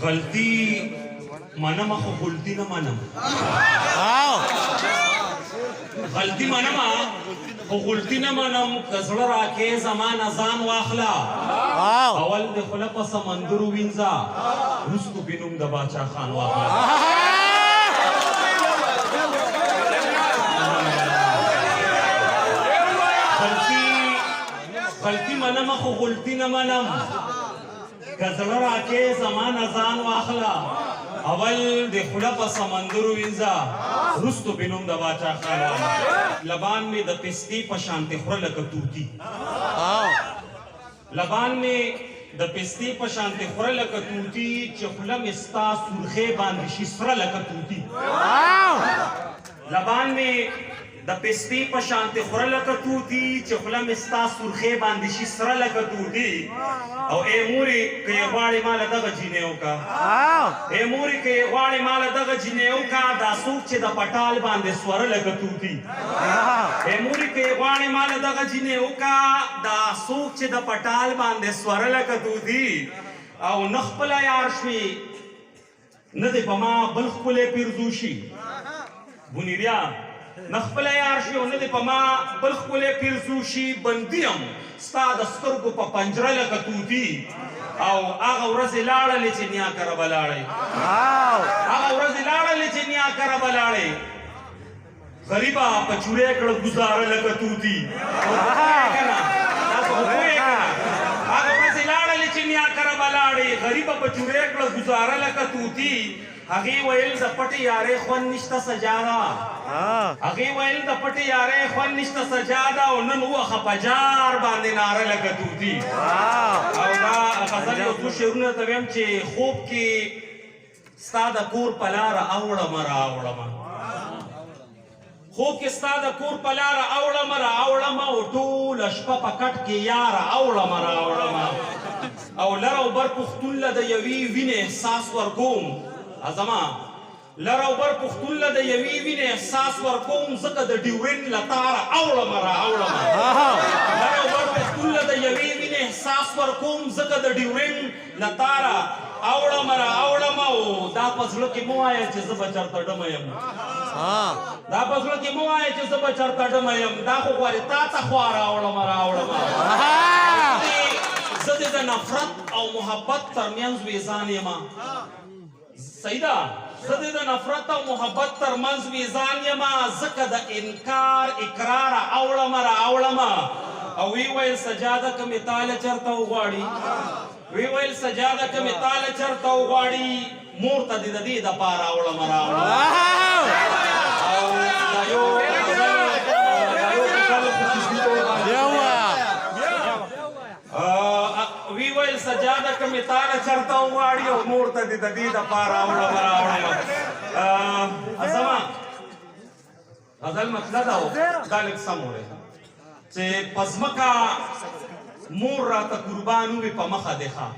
غلطی منم خو غلطی نه منم غلطی منم خو غلطی نه منم که زړه راکې زما نه ځان واخله اول د خوله په سمندر ووینځه وروستو پې نوم د باچا خان واخله غلطی منم خو غلطی نه منم که زړه راکې زما نه ځان واخله اول د خوله په سمندر ووینځه وروستو پې نوم د باچا خان واخله لبان مې د پستې په شانتې خوره لکه توتي لبان مې د پستې په شانتې خوره لکه توتي چې خوله مې ستا سرخۍ باندې شي سره لکه توتي لبان مې د پستې په شانتې خوره لکه توتي چې خوله مې ستا سرخۍ باندې شي سره لکه توتي او ای مورې که یې غواړې ماله دغه جینۍ وکړه ای مورې که یې غواړې ماله دغه جینۍ وکړه دا څوک چې د پټال باندې سوره لکه توتي ای مورې که یې غواړې ماله دغه جینۍ وکړه دا څوک چې د پټال باندې سوره لکه توتي او نه خپله یار شوې نه دې په ما بل ښکلی پیرزو شي بونیریا نه خپله یار شي او نه دې په ما بل ښکلی پیرزو شي بندي یم ستا د سترګو په پنجره لکه توتي او هغه ورځې لاړلې چې نیا کره به لاړې هغه ورځې لاړلې چې نیا کره به لاړې غریبه په چورې کړه ګزاره لکه توتي تاسو خو پوهېږئ که نه هغه ورځې لاړلې چې نیا کره به لاړې غریبه په چورې کړه ګزاره لکه توتي هغې ویل د پټې یارۍ خوند نشته سجاده هغې ویل د پټې یارۍ خوند نشته سجاده او نن وخه په جار باندې ناره لکه توتي او دا غزل یو څو شعرونه ته ویم چې خوب کې ستا د کور په لاره اوړمه راوړمه خوب کې ستا د کور په لاره اوړمه راوړمه او ټوله شپه په کټ کې یاره اوړمه راوړمه او لر او بر پښتون له د یوې وینې احساس ورکوم ازما لر او بر پښتون له د یوې وینې احساس ورکوم ځکه د ډیورین له تاره اوړمه راوړمه لر او بر پښتون له د یوې وینې احساس ورکوم ځکه د ډیورین له تاره اوړمه راوړمه او دا په زړه کې مه وایه چې زه به چېرته ډمه یم دا په زړه کې مه وایه چې زه به چېرته ډمه یم دا خو غواړې تا ته خوا راوړمه زه دې د نفرت او محبت ترمنځ ویزان یمه صحیح ده زه دې د نفرت او محبت ترمنځ ویزان یمه ځکه د انکار اقراره اوړمه راوړمه او وی ویل سجاده که مې تاله چېرته وغواړي وی ویل سجاده که مې تاله چېرته وغواړي مور ته دې د دې دپاره اوړمه راوړمه او دا یو وی ویل سجاده که مې تاله چېرته وغواړي او مور ته دې د دې دپاره اوړمه راوړمه زما غزل مطلب ده دا لږ سم ووایه چې په ځمکه مور راته قربان ووي په مخه دې ښه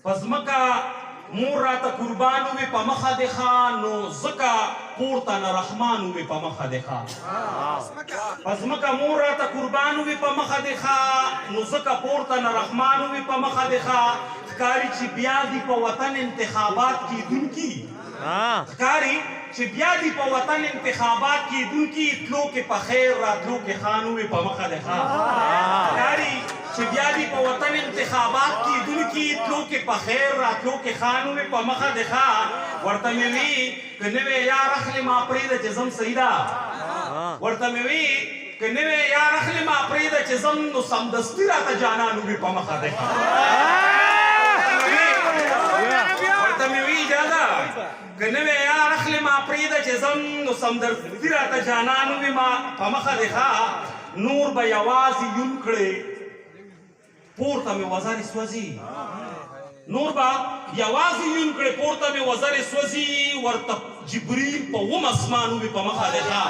په ځمکه مور راته قربان ووي په مخه دې ښه نو ځکه پورته نه رحمان ووي په مخه دې ښه په ځمکه مور راته قربان ووي په مخه دې ښه نو ځکه پورته نه رحمان ووي په مخه دې ښه ښکاري چې بیا دي په وطن انتخابات کېدونکي ښکاري چې بیا دي په وطن انتخابات کېدونکي تلو کې په خیر راتلو کې خان ووي په مخه دې ښه ښکاري چې بیا دي په وطن انتخابات کېدونکي تلو کې په خیر راتلو کې خان ووي په مخه دې ښه ورته مې وي که نوی یار اخلې ما پرېږده چې ځم صحیح ده ورته مې وي که نوی یار اخلې ما پرېږده چې ځم نو سمدستي راته جانان ووي په مخه دې ښه ورته مې وي اجازه که نوی یار اخلې ما پرېږده چې ځم نو سمدستي راته جانان ووي په مخه دې ښه نور به یوازې یون کړې پورته مې وزرې سوځي نور به یوازې یون کړې پورته مې وزرې سوځي ورته جبریل په اوم اسمان ووي په مخه دې ښه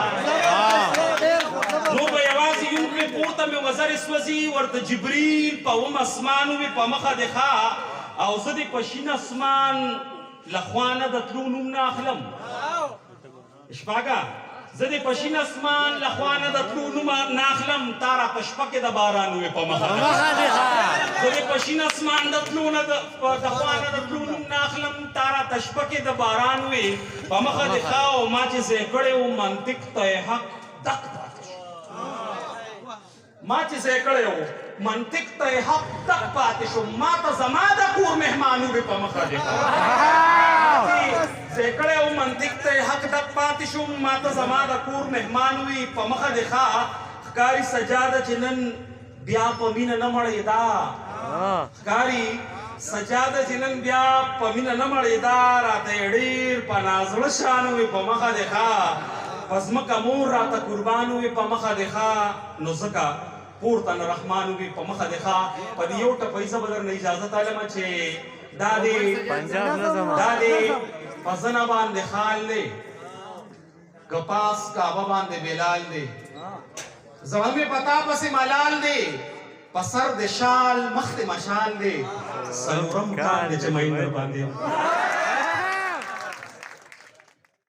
نور به یوازې یون کړې پورته مې وزرې سوځي ورته جبریل په اوم اسمان ووي په مخه دې ښه او زه دې په شین اسمان له خوا نه د تلو نوم نه اخلم شپږه زدی پشین اسمان لخوانه د تلونو ناخلم تارا پشپکه د باران وې په مخه زدی پشین اسمان د تلونه د خوانه د تلونو ناخلم تارا تشپکه د باران وې په مخه د خاو ما چې زکړې و منطق ته حق دق ما چې زکړې و منطق ته حق دق پاتې شو ما ته زما د کور مهمانو وې په مخه د زکړې او منطق ته حق دق پاتې شو ما ته زما د کور مهمان وي په مخه د ښا ښکاري سجاده چې نن بیا په مینه نه مړې دا ښکاري سجاده چې نن بیا په مینه نه مړې دا راته ډېر په نازړه شان وي په مخه د ښا په ځمکه مور راته قربان وي په مخه د ښا نو ځکه پورته نه رحمان وي په مخه د ښا په دې یو ټپۍ زه به درنه اجازه تالمه چې دا دې پزنه باندې خال دی کپاس کعبه باندې بلال دی زمن میں پتا پس ملال دی پسر د شال مخت مشال دی سلورم کان د جمعین در باندې